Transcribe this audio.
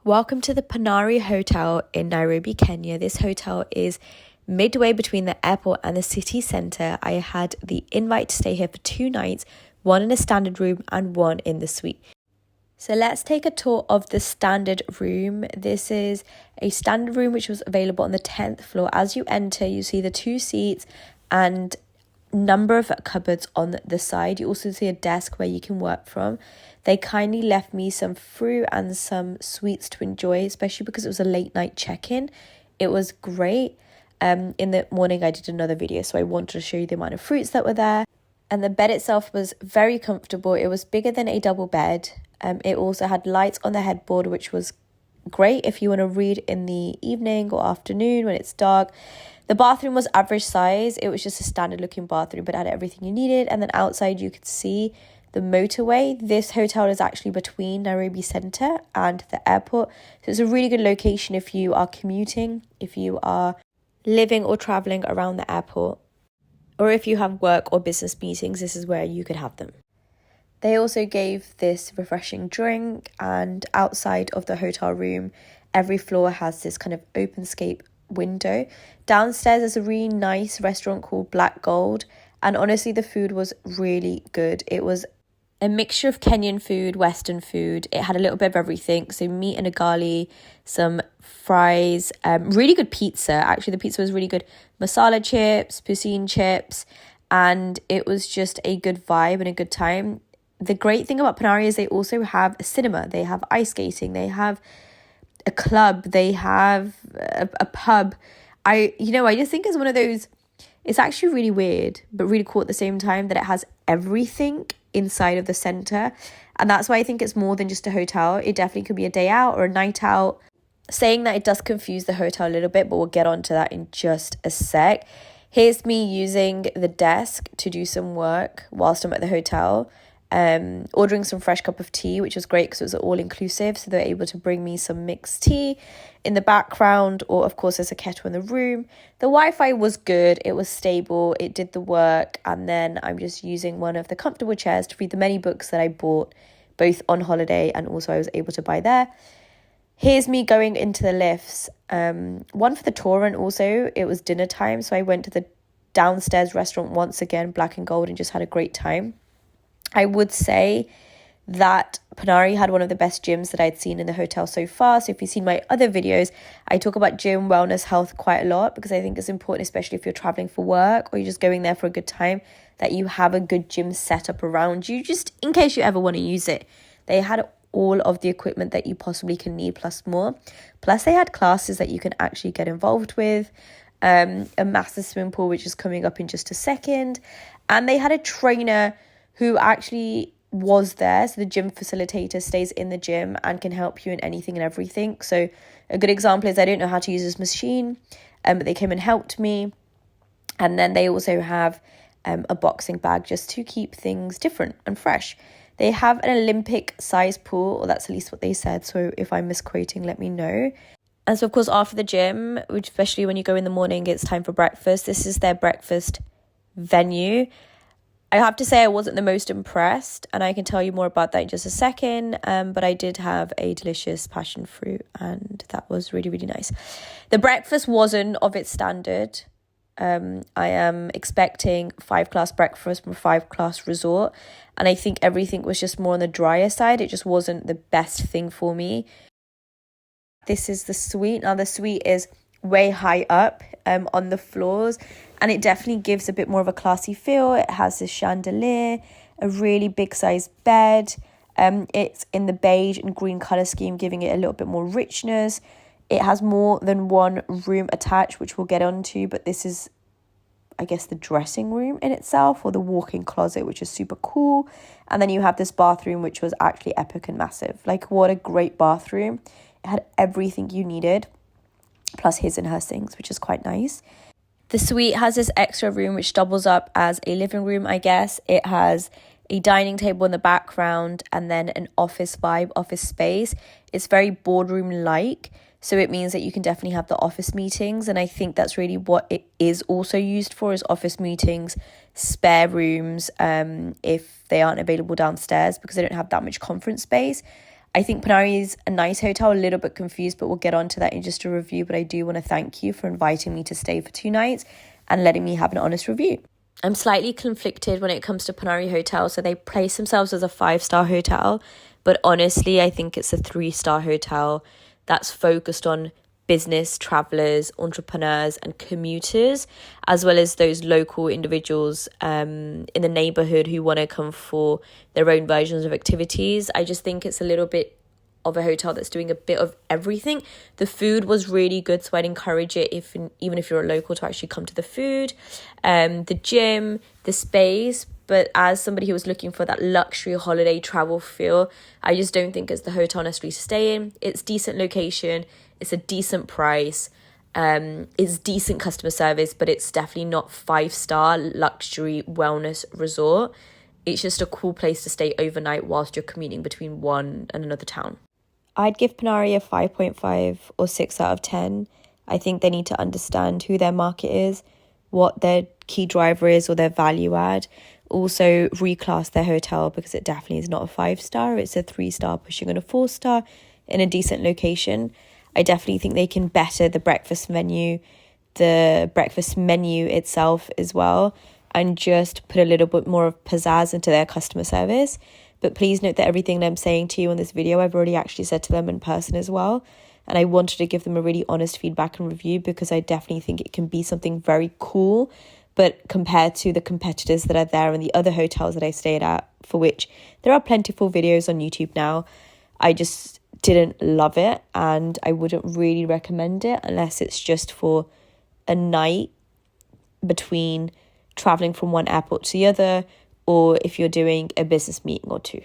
Welcome to the Panari Hotel in Nairobi, Kenya. This hotel is midway between the airport and the city centre. I had the invite to stay here for 2 nights, one in a standard room and one in the suite. So let's take a tour of the standard room. This is a standard room which was available on the 10th floor. As you enter, you see the 2 seats and number of cupboards on the side. You also see a desk where you can work from. They kindly left me some fruit and some sweets to enjoy, especially because it was a late night check-in. It was great. In the morning I did another video, so I wanted to show you the amount of fruits that were there. And the bed itself was very comfortable. It was bigger than a double bed. It also had lights on the headboard, which was great if you want to read in the evening or afternoon when it's dark. The bathroom was average size. It was just a standard looking bathroom, but it had everything you needed. And then outside you could see the motorway. This hotel is actually between Nairobi Centre and the airport. So it's a really good location if you are commuting, if you are living or travelling around the airport, or if you have work or business meetings, this is where you could have them. They also gave this refreshing drink, and outside of the hotel room, every floor has this kind of openscape window. Downstairs is a really nice restaurant called Black Gold, and honestly the food was really good. It was a mixture of Kenyan food, Western food. It had a little bit of everything. So meat and ugali, some fries, really good pizza. Actually, the pizza was really good. Masala chips, poutine chips, and it was just a good vibe and a good time. The great thing about Panari is they also have a cinema. They have ice skating. They have a club. They have a pub. I just think it's one of those, it's actually really weird, but really cool at the same time that it has everything inside of the centre. And that's why I think it's more than just a hotel. It definitely could be a day out or a night out. Saying that, it does confuse the hotel a little bit, but we'll get onto that in just a sec. Here's me using the desk to do some work whilst I'm at the hotel. Ordering some fresh cup of tea, which was great because it was all inclusive, so they were able to bring me some mixed tea in the background, or of course there's a kettle in the room. The Wi-Fi was good, it was stable, it did the work, and then I'm just using one of the comfortable chairs to read the many books that I bought both on holiday and also I was able to buy there. Here's me going into the lifts, one for the tour, and also it was dinner time, so I went to the downstairs restaurant once again, Black and Gold, and just had a great time. I would say that Panari had one of the best gyms that I'd seen in the hotel so far. So if you've seen my other videos, I talk about gym, wellness, health quite a lot because I think it's important, especially if you're traveling for work or you're just going there for a good time, that you have a good gym set up around you, just in case you ever want to use it. They had all of the equipment that you possibly can need plus more. Plus they had classes that you can actually get involved with, a massive swimming pool, which is coming up in just a second. And they had a trainer who actually was there. So the gym facilitator stays in the gym and can help you in anything and everything. So a good example is I don't know how to use this machine, but they came and helped me. And then they also have a boxing bag just to keep things different and fresh. They have an Olympic size pool, or that's at least what they said. So if I'm misquoting, let me know. And so of course after the gym, which especially when you go in the morning, it's time for breakfast. This is their breakfast venue. I have to say I wasn't the most impressed, and I can tell you more about that in just a second, but I did have a delicious passion fruit, and that was really, really nice. The breakfast wasn't of its standard. I am expecting 5-class breakfast from a 5-class resort, and I think everything was just more on the drier side. It just wasn't the best thing for me. This is the suite. Now the suite is way high up on the floors, and it definitely gives a bit more of a classy feel. It has this chandelier, a really big size bed. It's in the beige and green color scheme, giving it a little bit more richness. It has more than one room attached, which we'll get onto, but this is, I guess, the dressing room in itself, or the walk-in closet, which is super cool. And then you have this bathroom, which was actually epic and massive. Like, what a great bathroom. It had everything you needed, plus his and her sinks, which is quite nice. The suite has this extra room which doubles up as a living room, I guess. It has a dining table in the background and then an office vibe, office space. It's very boardroom-like, so it means that you can definitely have the office meetings, and I think that's really what it is also used for, is office meetings, spare rooms, if they aren't available downstairs because they don't have that much conference space. I think Panari is a nice hotel, a little bit confused, but we'll get onto that in just a review. But I do want to thank you for inviting me to stay for 2 nights and letting me have an honest review. I'm slightly conflicted when it comes to Panari Hotel. So they place themselves as a 5-star hotel, but honestly, I think it's a 3-star hotel that's focused on business travelers, entrepreneurs and commuters, as well as those local individuals in the neighborhood who want to come for their own versions of activities. I just think it's a little bit of a hotel that's doing a bit of everything. The food was really good, so I'd encourage it even if you're a local to actually come to the food, the gym, the space. But as somebody who was looking for that luxury holiday travel feel, I just don't think it's the hotel necessarily to stay in. It's decent location, it's a decent price, it's decent customer service, but it's definitely not 5-star luxury wellness resort. It's just a cool place to stay overnight whilst you're commuting between one and another town. I'd give Panari a 5.5 or 6 out of 10. I think they need to understand who their market is, what their key driver is or their value add. Also reclass their hotel because it definitely is not a 5-star. It's a 3-star pushing on a 4-star in a decent location. I definitely think they can better the breakfast menu itself as well, and just put a little bit more of pizzazz into their customer service. But please note that everything that I'm saying to you in this video, I've already actually said to them in person as well. And I wanted to give them a really honest feedback and review because I definitely think it can be something very cool. But compared to the competitors that are there and the other hotels that I stayed at, for which there are plentiful videos on YouTube now, I just didn't love it. And I wouldn't really recommend it unless it's just for a night between traveling from one airport to the other, or if you're doing a business meeting or 2.